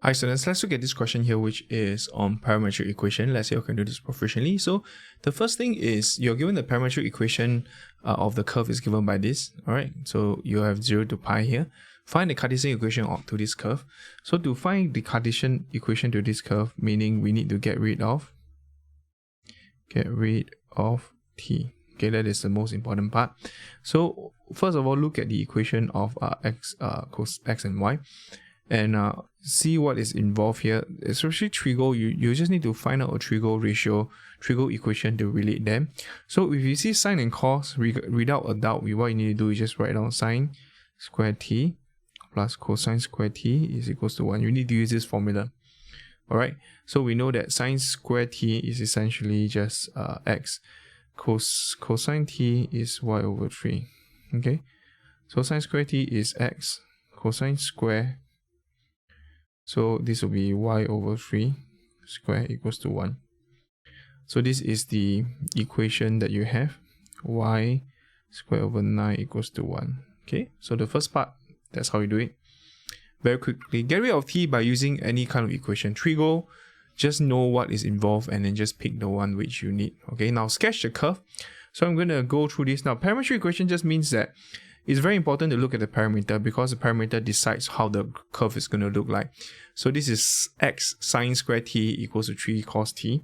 Hi students, let's look at this question here, which is on parametric equation. Let's say you can do this proficiently. So the first thing is you're given the parametric equation of the curve is given by this. All right, so you have 0 to pi here. Find the Cartesian equation to this curve. So to find the Cartesian equation to this curve, meaning we need to get rid of t. Okay, that is the most important part. So first of all, look at the equation of cos x and y. And see what is involved here. Especially trigo, you just need to find out a trigo equation to relate them. So if you see sine and cos, without a doubt, what you need to do is just write down sine squared t plus cosine squared t is equals to 1. You need to use this formula. Alright, so we know that sine squared t is essentially just x. Cosine t is y over 3. Okay, so sine squared t is x. Cosine square, so this will be y over 3 square equals to 1. So this is the equation that you have. Y square over 9 equals to 1. Okay, so the first part, that's how you do it. Very quickly, get rid of t by using any kind of equation. Trigo, just know what is involved and then just pick the one which you need. Okay, now sketch the curve. So I'm going to go through this now. Parametric equation just means that it's very important to look at the parameter because the parameter decides how the curve is going to look like. So this is x sine squared t equals to 3 cos t.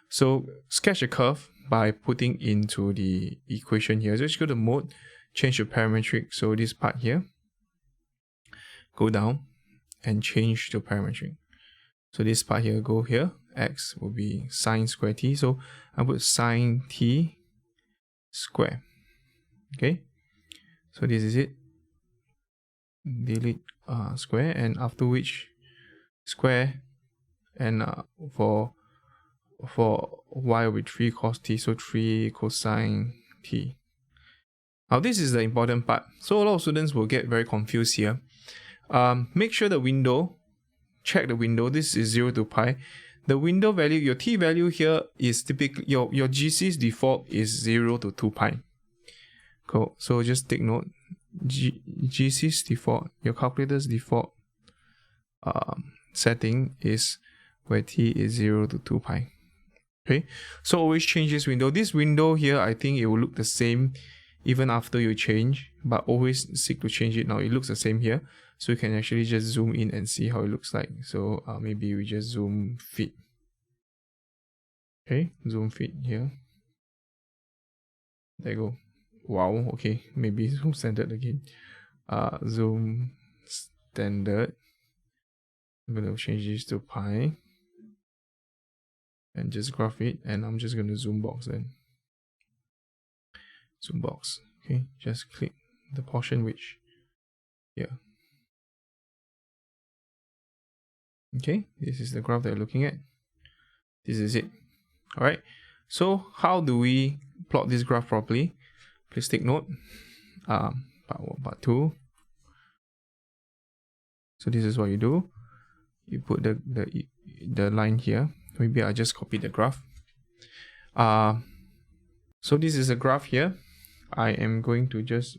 So sketch a curve by putting into the equation here. So just go to mode, change to parametric. So this part here, go down and change to parametric. So this part here, go here, x will be sine squared t. So I put sine t square. Okay. So this is it. Delete square, and after which square, and for y will be 3 cos t, so 3 cosine t. Now this is the important part. So a lot of students will get very confused here. Make sure the window, check the window. This is 0 to pi. The window value, your t value here is typically your GC's default is 0 to 2 pi. Cool. So just take note, GC's default, your calculator's default setting is where t is 0 to 2 pi. Okay, so always change this window. This window here, I think it will look the same even after you change, but always seek to change it. Now it looks the same here, so you can actually just zoom in and see how it looks like. So maybe we just zoom fit. Okay, zoom fit here. There you go. Wow, okay, maybe zoom standard again. Zoom standard. I'm going to change this to pi and just graph it, and I'm just going to zoom box then. Zoom box. Okay, just click the portion which here. Okay, this is the graph that you're looking at. This is it. Alright, so how do we plot this graph properly? Please take note. Part 1, part 2. So this is what you do. You put the line here. Maybe I just copy the graph. So this is a graph here. I am going to just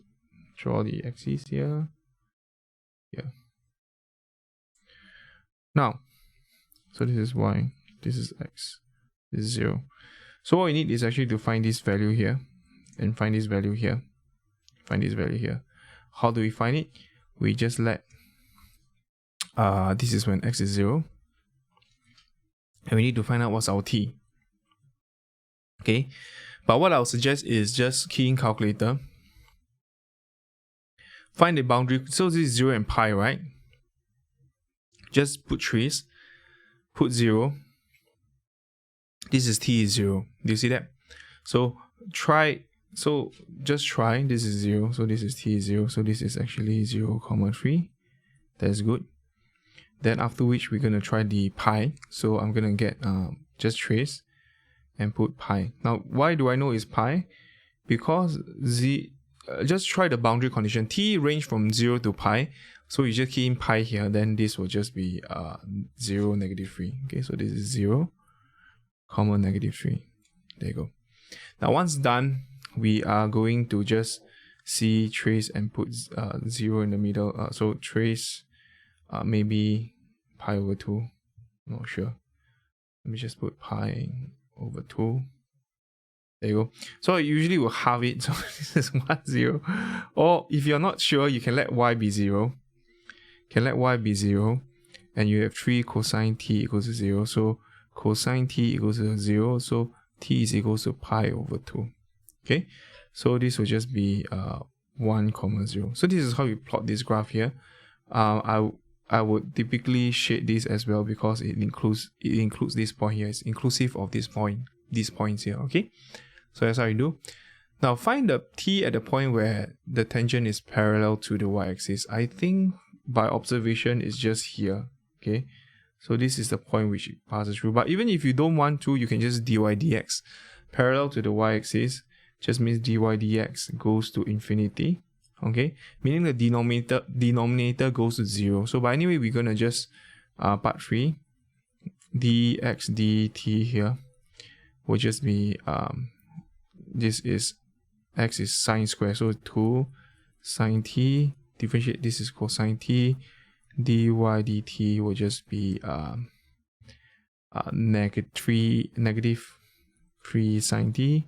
draw the axis here. Yeah. Now, so this is y, this is x, this is 0. So what we need is actually to find this value here, and find this value here, find this value here. How do we find it? We just let, this is when x is 0, and we need to find out what's our t. Okay, but what I'll suggest is just key in calculator, find the boundary. So this is 0 and pi, right? Just put trace, put 0. This is t is 0. Do you see that? So try, so just try, this is 0, so this is t is 0, so this is actually 0, 3. That's good. Then after which we're going to try the pi. So I'm going to get just trace and put pi. Now why do I know it's pi? Because just try the boundary condition. T range from 0 to pi. So you just key in pi here, then this will just be 0, -3. Okay, so this is 0, -3. There you go. Now once done, we are going to just see trace and put 0 in the middle. So trace maybe pi over 2. Not sure. Let me just put pi over 2. There you go. So I usually will halve it. So this is 1, 0. Or if you're not sure, you can let y be 0. Can let y be 0. And you have 3 cosine t equals to 0. So cosine t equals to 0. So t is equals to pi over 2. Okay. So this will just be 1, 0. So this is how you plot this graph here. I would typically shade this as well because it includes this point here. It's inclusive of these points here. Okay. So that's how you do. Now find the t at the point where the tangent is parallel to the y-axis. I think by observation it's just here. Okay. So this is the point which it passes through. But even if you don't want to, you can just dy dx. Parallel to the y-axis just means dy dx goes to infinity. Okay. Meaning the denominator goes to 0. So but anyway, we're gonna just part 3 dx dt here will just be this is x is sine square, so 2 sine t, differentiate this is cosine t, dy dt will just be negative 3 sine t,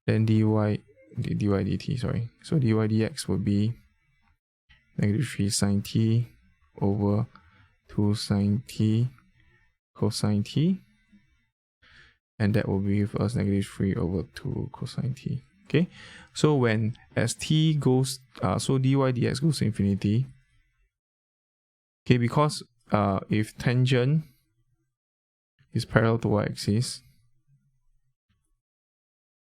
then dy dt, sorry, so dy dx will be negative 3 sine t over 2 sine t cosine t, and that will be for us negative 3 over 2 cosine t. Okay, so when as t goes, so dy dx goes to infinity. Okay, because if tangent is parallel to y-axis,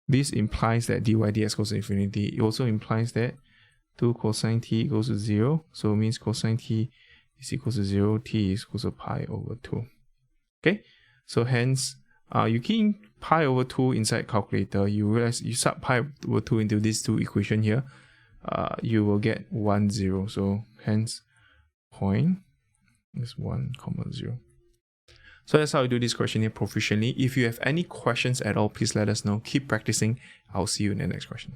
this implies that dy dx goes to infinity. It also implies that 2 cosine t equals to 0. So it means cosine t is equal to 0, t is equal to pi over 2. Okay, so hence you key in pi over 2 inside calculator, you realize you sub pi over 2 into these two equation here, you will get 1, 0. So hence point is 1, 0. So that's how you do this question here proficiently. If you have any questions at all, please let us know. Keep practicing. I'll see you in the next question.